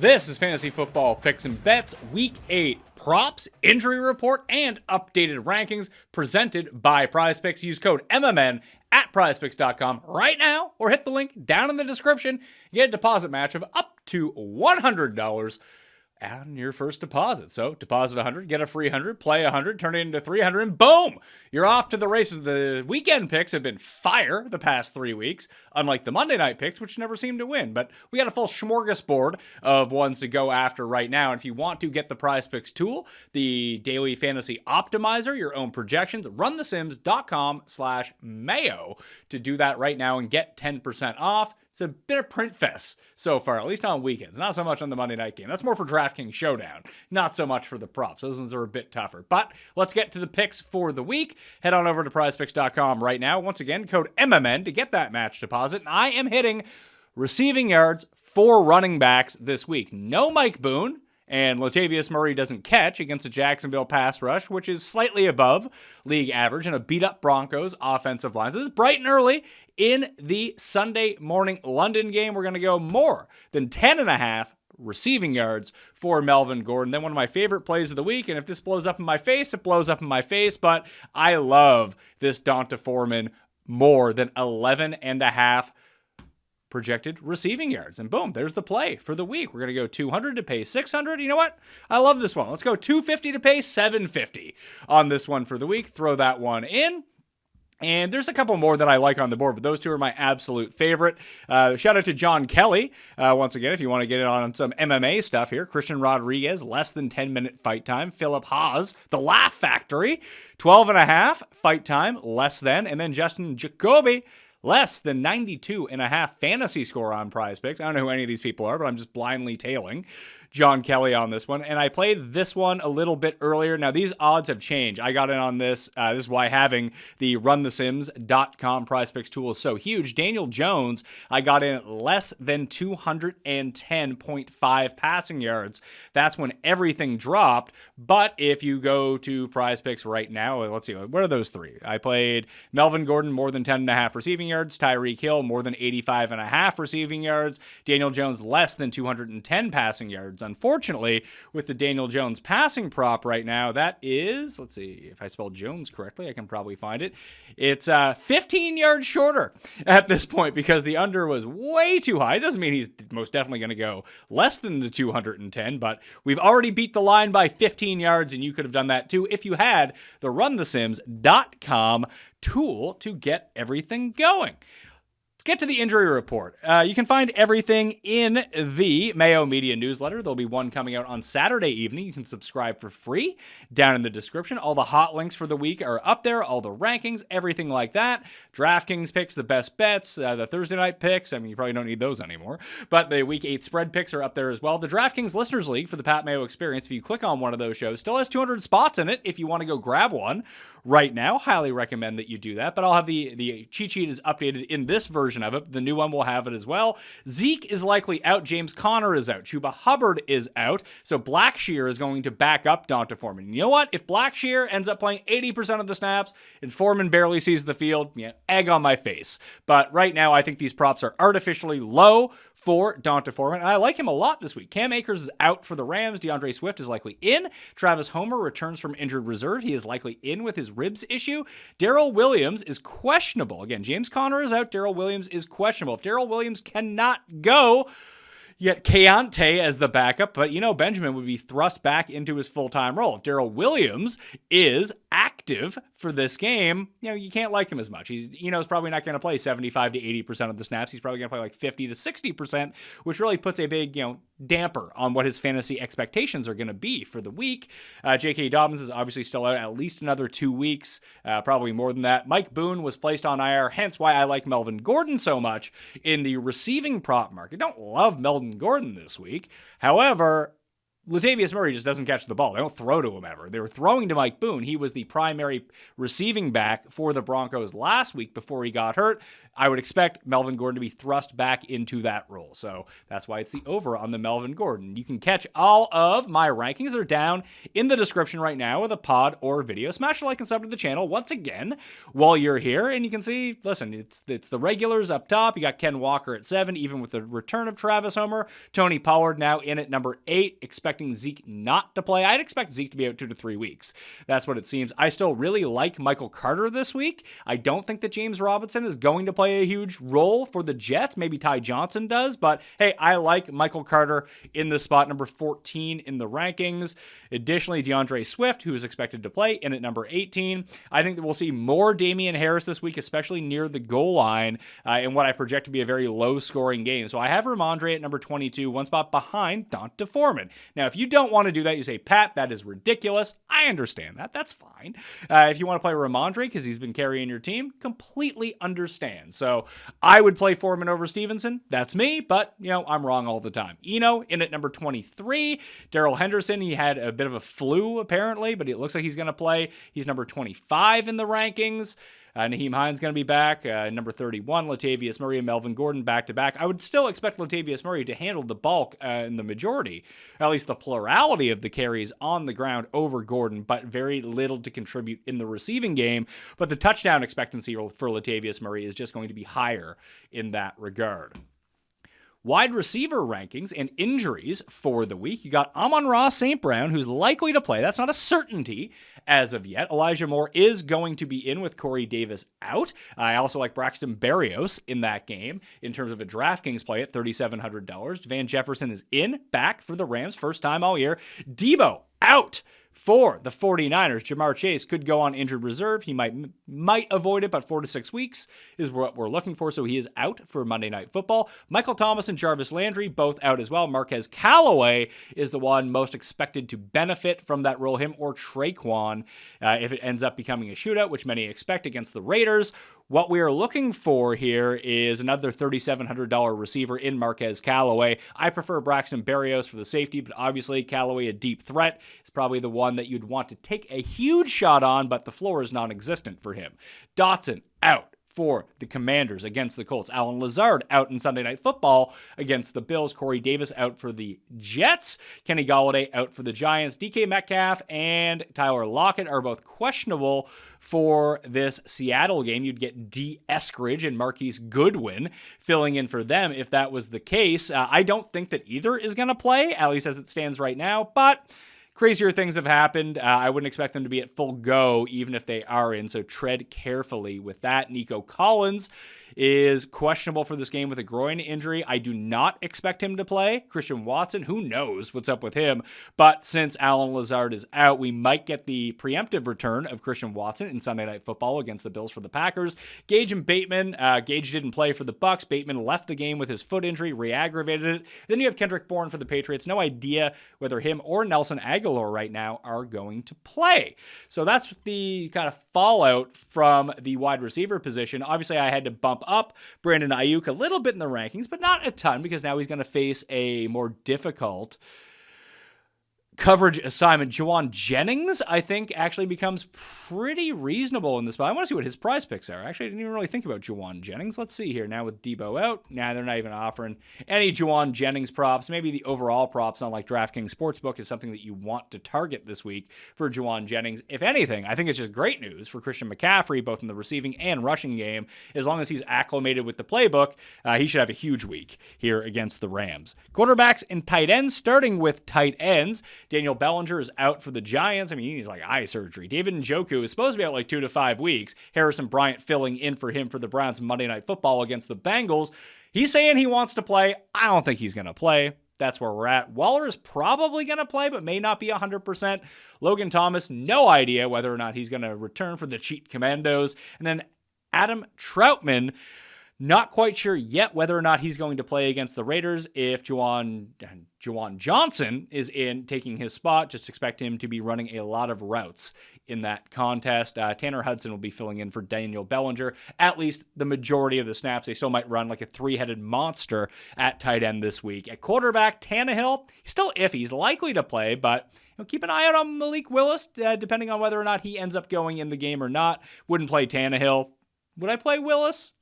This is Fantasy Football Picks and Bets Week 8 props, injury report, and updated rankings presented by PrizePicks. Use code MMN at PrizePicks.com right now or hit the link down in the description. Get a deposit match of up to $100 on your first deposit. So deposit 100, get a free 100, play 100, turn it into 300, and boom, you're off to the races. The weekend picks have been fire the past 3 weeks, unlike the Monday night picks, which never seem to win. But we got a full smorgasbord of ones to go after right now. And if you want to get the PrizePicks tool, the daily fantasy optimizer, your own projections, runthesims.com/Mayo to do that right now and get 10% off. It's a bit of print fest so far, at least on weekends. Not so much on the Monday night game. That's more for DraftKings Showdown. Not so much for the props. Those ones are a bit tougher. But let's get to the picks for the week. Head on over to PrizePicks.com right now. Once again, code MMN to get that match deposit. And I am hitting receiving yards for running backs this week. No Mike Boone. And Latavius Murray doesn't catch against a Jacksonville pass rush, which is slightly above league average, and a beat-up Broncos offensive line. So this is bright and early in the Sunday morning London game. We're going to go more than 10.5 receiving yards for Melvin Gordon. Then one of my favorite plays of the week, and if this blows up in my face, it blows up in my face, but I love this Donta Foreman more than 11.5 projected receiving yards. And boom, there's the play for the week. We're going to go 200 to pay 600. You know what? I love this one. Let's go 250 to pay 750 on this one for the week. Throw that one in. And there's a couple more that I like on the board, but those two are my absolute favorite. Shout out to John Kelly. Once again, if you want to get in on some MMA stuff here, Christian Rodriguez, less than 10-minute fight time. Philip Haas, the Laugh Factory, 12.5 fight time, less than. And then Justin Jacoby, less than 92.5 fantasy score on PrizePicks. I don't know who any of these people are, but I'm just blindly tailing John Kelly on this one. And I played this one a little bit earlier. Now, these odds have changed. I got in on this. This is why having the runthesims.com PrizePicks tool is so huge. Daniel Jones, I got in at less than 210.5 passing yards. That's when everything dropped. But if you go to PrizePicks right now, let's see, what are those three? I played Melvin Gordon, more than 10.5 receiving yards. Tyreek Hill, more than 85.5 receiving yards. Daniel Jones, less than 210 passing yards. Unfortunately, with the Daniel Jones passing prop right now, that is, let's see, if I spelled Jones correctly, I can probably find it. It's 15 yards shorter at this point because the under was way too high. It doesn't mean he's most definitely going to go less than the 210, but we've already beat the line by 15 yards, and you could have done that too if you had the runthesims.com tool to get everything going. Get to the injury report. You can find everything in the Mayo Media newsletter. There'll be one coming out on Saturday evening. You can subscribe for free down in the description. All the hot links for the week are up there, all the rankings, everything like that. DraftKings picks, the best bets, the Thursday night picks. I mean, you probably don't need those anymore. But the Week 8 spread picks are up there as well. The DraftKings Listeners League for the Pat Mayo Experience, if you click on one of those shows, still has 200 spots in it if you want to go grab one right now. Highly recommend that you do that. But I'll have the cheat sheet is updated in this version of it. The new one will have it as well. Zeke is likely out. James Conner is out. Chuba Hubbard is out. So Blackshear is going to back up Donta Foreman. You know what? If Blackshear ends up playing 80% of the snaps and Foreman barely sees the field, yeah, egg on my face. But right now, I think these props are artificially low for Donta Foreman. And I like him a lot this week. Cam Akers is out for the Rams. DeAndre Swift is likely in. Travis Homer returns from injured reserve. He is likely in with his ribs issue. Darrell Williams is questionable. Again, James Conner is out. Darrell Williams is questionable. If Darrell Williams cannot go, yet Keontae as the backup, but Benjamin would be thrust back into his full-time role. If Darrell Williams is active for this game, you can't like him as much. He's probably not going to play 75 to 80% of the snaps. He's probably going to play like 50 to 60%, which really puts a big, damper on what his fantasy expectations are going to be for the week. J.K. Dobbins is obviously still out at least another 2 weeks, probably more than that. Mike Boone was placed on IR, hence why I like Melvin Gordon so much in the receiving prop market. Don't love Melvin Gordon this week. However, Latavius Murray just doesn't catch the ball. They don't throw to him ever. They were throwing to Mike Boone. He was the primary receiving back for the Broncos last week before he got hurt. I would expect Melvin Gordon to be thrust back into that role. So that's why it's the over on the Melvin Gordon. You can catch all of my rankings. They're down in the description right now with a pod or video. Smash a like and sub to the channel once again while you're here. And you can see, listen, it's the regulars up top. You got Ken Walker at 7, even with the return of Travis Homer. Tony Pollard now in at number 8, expecting Zeke not to play. I'd expect Zeke to be out 2 to 3 weeks. That's what it seems. I still really like Michael Carter this week. I don't think that James Robinson is going to play a huge role for the Jets. Maybe Ty Johnson does, but hey, I like Michael Carter in the spot number 14 in the rankings. Additionally, DeAndre Swift, who is expected to play, in at number 18. I think that we'll see more Damian Harris this week, especially near the goal line, in what I project to be a very low-scoring game. So I have Ramondre at number 22, one spot behind Donta Foreman. Now, if you don't want to do that, you say, Pat, that is ridiculous. I understand that. That's fine. If you want to play Ramondre because he's been carrying your team, completely understand. So I would play Foreman over Stevenson. That's me, but, I'm wrong all the time. Eno in at number 23. Darrell Henderson, he had a bit of a flu, apparently, but it looks like he's going to play. He's number 25 in the rankings. Naheem Hines going to be back. Number 31, Latavius Murray and Melvin Gordon back-to-back. I would still expect Latavius Murray to handle the bulk in the majority, at least the plurality of the carries on the ground over Gordon, but very little to contribute in the receiving game. But the touchdown expectancy for Latavius Murray is just going to be higher in that regard. Wide receiver rankings and injuries for the week. You got Amon-Ra St. Brown, who's likely to play. That's not a certainty as of yet. Elijah Moore is going to be in with Corey Davis out. I also like Braxton Berrios in that game in terms of a DraftKings play at $3,700. Van Jefferson is back for the Rams, first time all year. Debo out for the 49ers. Jamar Chase could go on injured reserve. He might avoid it, but 4 to 6 weeks is what we're looking for, so he is out for Monday Night Football. Michael Thomas and Jarvis Landry, both out as well. Marquez Callaway is the one most expected to benefit from that role, him or Traquan, if it ends up becoming a shootout, which many expect against the Raiders. What we are looking for here is another $3,700 receiver in Marquez Callaway. I prefer Braxton Berrios for the safety, but obviously Callaway, a deep threat, is probably the one that you'd want to take a huge shot on, but the floor is non-existent for him. Dotson out for the Commanders against the Colts. Allen Lazard out in Sunday Night Football against the Bills. Corey Davis out for the Jets. Kenny Golladay out for the Giants. DK Metcalf and Tyler Lockett are both questionable for this Seattle game. You'd get D. Eskridge and Marquise Goodwin filling in for them if that was the case. I don't think that either is going to play, at least as it stands right now, but crazier things have happened. I wouldn't expect them to be at full go, even if they are in, so tread carefully with that. Nico Collins is questionable for this game with a groin injury. I do not expect him to play. Christian Watson, who knows what's up with him, but since Allen Lazard is out, we might get the preemptive return of Christian Watson in Sunday Night Football against the Bills for the Packers. Gage and Bateman. Gage didn't play for the Bucks. Bateman left the game with his foot injury, re-aggravated it. Then you have Kendrick Bourne for the Patriots. No idea whether him or Nelson Aguilar right now are going to play. So that's the kind of fallout from the wide receiver position. Obviously, I had to bump up Brandon Ayuk a little bit in the rankings, but not a ton, because now he's going to face a more difficult coverage assignment. Juwan Jennings, I think, actually becomes pretty reasonable in this spot. I want to see what his prize picks are. Actually, I didn't even really think about Juwan Jennings. Let's see here. Now with Debo out, they're not even offering any Juwan Jennings props. Maybe the overall props on like DraftKings Sportsbook is something that you want to target this week for Juwan Jennings. If anything, I think it's just great news for Christian McCaffrey, both in the receiving and rushing game. As long as he's acclimated with the playbook, he should have a huge week here against the Rams. Quarterbacks and tight ends, starting with tight ends. Daniel Bellinger is out for the Giants. I mean, he needs like eye surgery. David Njoku is supposed to be out like 2 to 5 weeks. Harrison Bryant filling in for him for the Browns Monday Night Football against the Bengals. He's saying he wants to play. I don't think he's going to play. That's where we're at. Waller is probably going to play, but may not be 100%. Logan Thomas, no idea whether or not he's going to return for the Cheat Commandos. And then Adam Troutman, Not quite sure yet whether or not he's going to play against the Raiders. If Juwan Johnson is in taking his spot, just expect him to be running a lot of routes in that contest. Tanner Hudson will be filling in for Daniel Bellinger, at least the majority of the snaps. They still might run like a three-headed monster at tight end this week. At quarterback, Tannehill, he's still iffy. He's likely to play, but keep an eye out on Malik Willis, depending on whether or not he ends up going in the game or not. Wouldn't play Tannehill. Would I play Willis?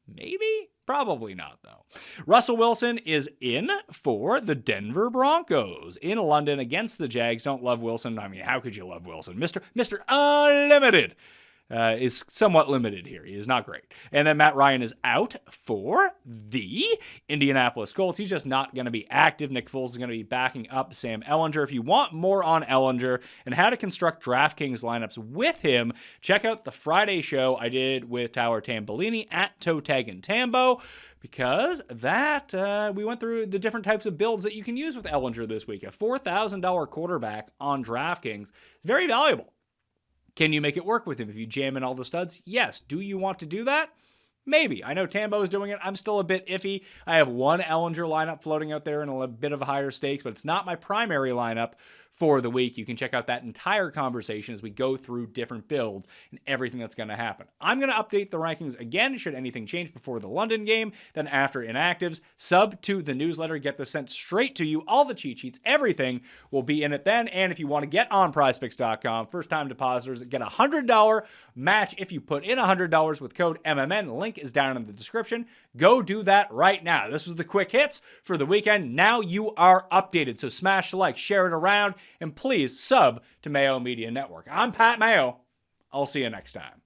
Maybe? Probably not, though. Russell Wilson is in for the Denver Broncos in London against the Jags. Don't love Wilson. I mean, how could you love Wilson? Mr. Unlimited is somewhat limited here. He is not great. And then Matt Ryan is out for the Indianapolis Colts. He's just not going to be active. Nick Foles is going to be backing up Sam Ehlinger. If you want more on Ehlinger and how to construct DraftKings lineups with him, check out the Friday show I did with Tower Tambolini at Toe Tag and Tambo, because we went through the different types of builds that you can use with Ehlinger this week. A $4,000 quarterback on DraftKings is very valuable. Can you make it work with him if you jam in all the studs? Yes. Do you want to do that? Maybe. I know Tambo's doing it. I'm still a bit iffy. I have one Ehlinger lineup floating out there in a bit of higher stakes, but it's not my primary lineup for the week. You can check out that entire conversation as we go through different builds and everything that's going to happen. I'm going to update the rankings again should anything change before the London game, then after inactives. Sub to the newsletter, get this sent straight to you. All the cheat sheets, everything will be in it then. And if you want to get on PrizePicks.com, first-time depositors get a $100 match if you put in $100 with code MMN. The link is down in the description. Go do that right now. This was the quick hits for the weekend. Now you are updated. So smash the like, share it around, and please sub to Mayo Media Network. I'm Pat Mayo. I'll see you next time.